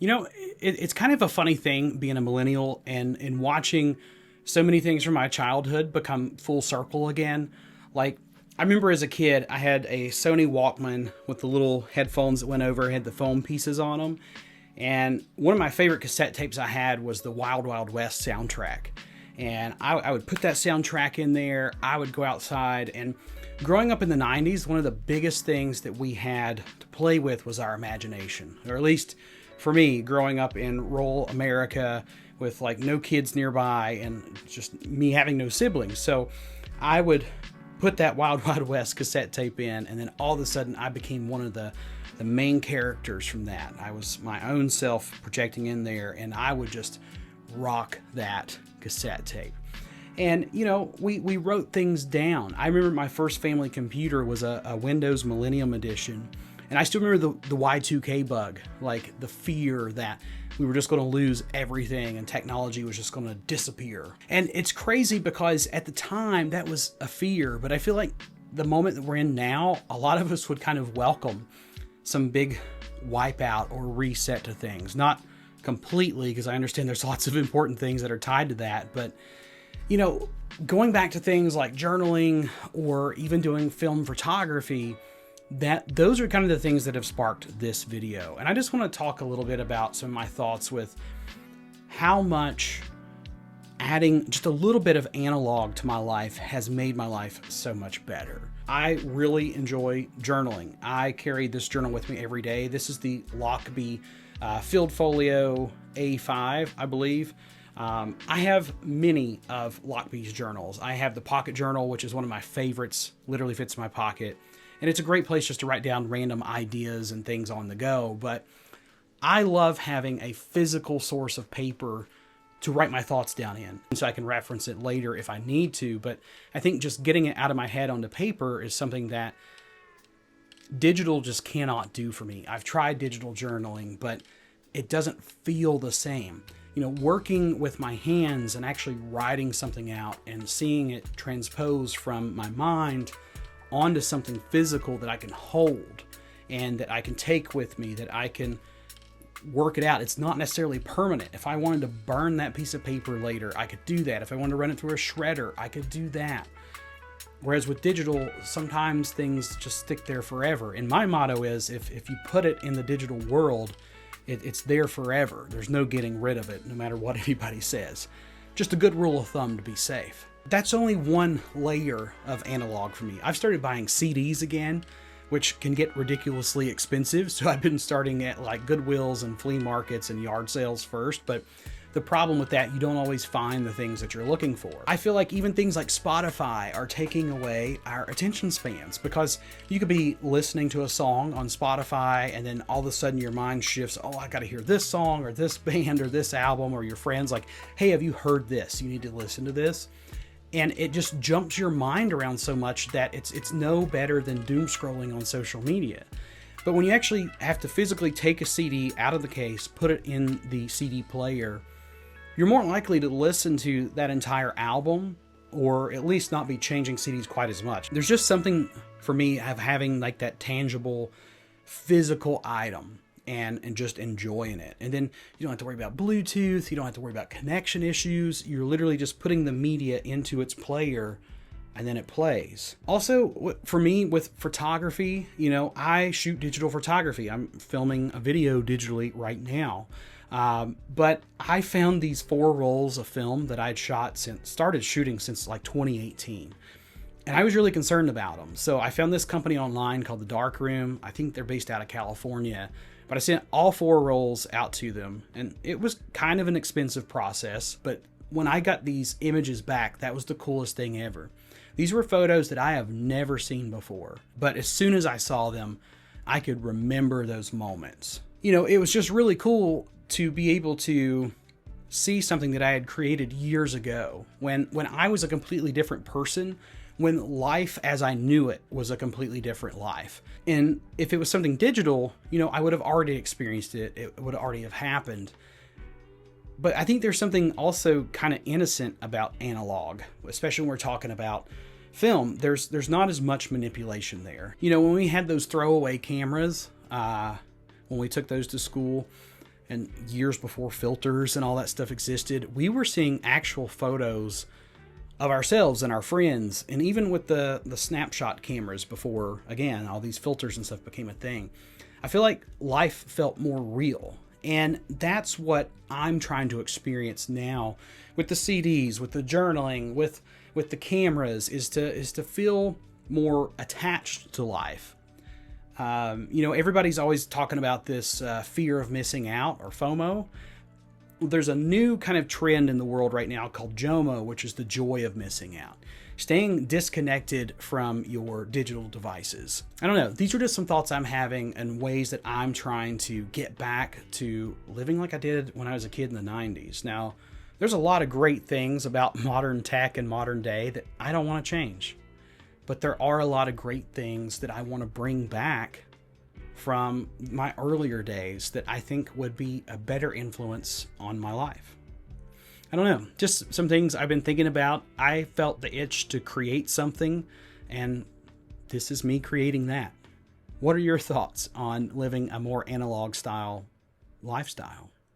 It's kind of a funny thing being a millennial and watching so many things from my childhood become full circle again. Like, I remember as a kid, I had a Sony Walkman with the little headphones that went over, had the foam pieces on them. And one of my favorite cassette tapes I had was the Wild Wild West soundtrack. And I would put that soundtrack in there. I would go outside. And growing up in the 90s, one of the biggest things that we had to play with was our imagination. Or at least for me, growing up in rural America with like no kids nearby and just me having no siblings. So I would put that Wild Wild West cassette tape in, and then all of a sudden I became one of the main characters from that. I was my own self projecting in there, and I would just rock that cassette tape. And, we wrote things down. I remember my first family computer was a Windows Millennium Edition. And I still remember the Y2K bug, like the fear that we were just going to lose everything and technology was just going to disappear. And it's crazy because at the time that was a fear, but I feel like the moment that we're in now, a lot of us would kind of welcome some big wipeout or reset to things. Not completely, because I understand there's lots of important things that are tied to that, but going back to things like journaling or even doing film photography, those are kind of the things that have sparked this video. And I just want to talk a little bit about some of my thoughts with how much adding just a little bit of analog to my life has made my life so much better. I really enjoy journaling. I carry this journal with me every day. This is the Lockbee Field Folio A5, I believe. I have many of Lockbee's journals. I have the pocket journal, which is one of my favorites, literally fits in my pocket. And it's a great place just to write down random ideas and things on the go. But I love having a physical source of paper to write my thoughts down in, so I can reference it later if I need to. But I think just getting it out of my head onto paper is something that digital just cannot do for me. I've tried digital journaling, but it doesn't feel the same. Working with my hands and actually writing something out and seeing it transpose from my mind onto something physical that I can hold and that I can take with me, that I can work it out. It's not necessarily permanent. If I wanted to burn that piece of paper later, I could do that. If I wanted to run it through a shredder, I could do that. Whereas with digital, sometimes things just stick there forever. And my motto is, if you put it in the digital world, it's there forever. There's no getting rid of it, no matter what anybody says. Just a good rule of thumb to be safe. That's only one layer of analog for me. I've started buying CDs again, which can get ridiculously expensive. So I've been starting at like Goodwills and flea markets and yard sales first. But the problem with that, you don't always find the things that you're looking for. I feel like even things like Spotify are taking away our attention spans, because you could be listening to a song on Spotify and then all of a sudden your mind shifts. Oh, I got to hear this song or this band or this album, or your friends like, hey, have you heard this? You need to listen to this. And it just jumps your mind around so much that it's no better than doom scrolling on social media. But when you actually have to physically take a CD out of the case, put it in the CD player, you're more likely to listen to that entire album, or at least not be changing CDs quite as much. There's just something for me of having like that tangible physical item and just enjoying it. And then you don't have to worry about Bluetooth. You don't have to worry about connection issues. You're literally just putting the media into its player and then it plays. Also, for me with photography, I shoot digital photography. I'm filming a video digitally right now. But I found these 4 rolls of film that I'd started shooting since like 2018. And I was really concerned about them. So I found this company online called The Dark Room. I think they're based out of California. But I sent all 4 rolls out to them. And it was kind of an expensive process. But when I got these images back, that was the coolest thing ever. These were photos that I have never seen before. But as soon as I saw them, I could remember those moments. It was just really cool to be able to see something that I had created years ago when I was a completely different person, when life as I knew it was a completely different life. And if it was something digital, I would have already experienced it. It would already have happened. But I think there's something also kind of innocent about analog, especially when we're talking about film. There's not as much manipulation there. When we had those throwaway cameras, when we took those to school, and years before filters and all that stuff existed, we were seeing actual photos of ourselves and our friends, and even with the snapshot cameras before, again, all these filters and stuff became a thing. I feel like life felt more real. And that's what I'm trying to experience now with the CDs, with the journaling, with the cameras, is to feel more attached to life. Everybody's always talking about this fear of missing out, or FOMO. There's a new kind of trend in the world right now called JOMO, which is the joy of missing out. Staying disconnected from your digital devices. I don't know. These are just some thoughts I'm having and ways that I'm trying to get back to living like I did when I was a kid in the 90s. Now, there's a lot of great things about modern tech and modern day that I don't want to change. But there are a lot of great things that I want to bring back from my earlier days that I think would be a better influence on my life. I don't know, just some things I've been thinking about. I felt the itch to create something, and this is me creating that. What are your thoughts on living a more analog style lifestyle?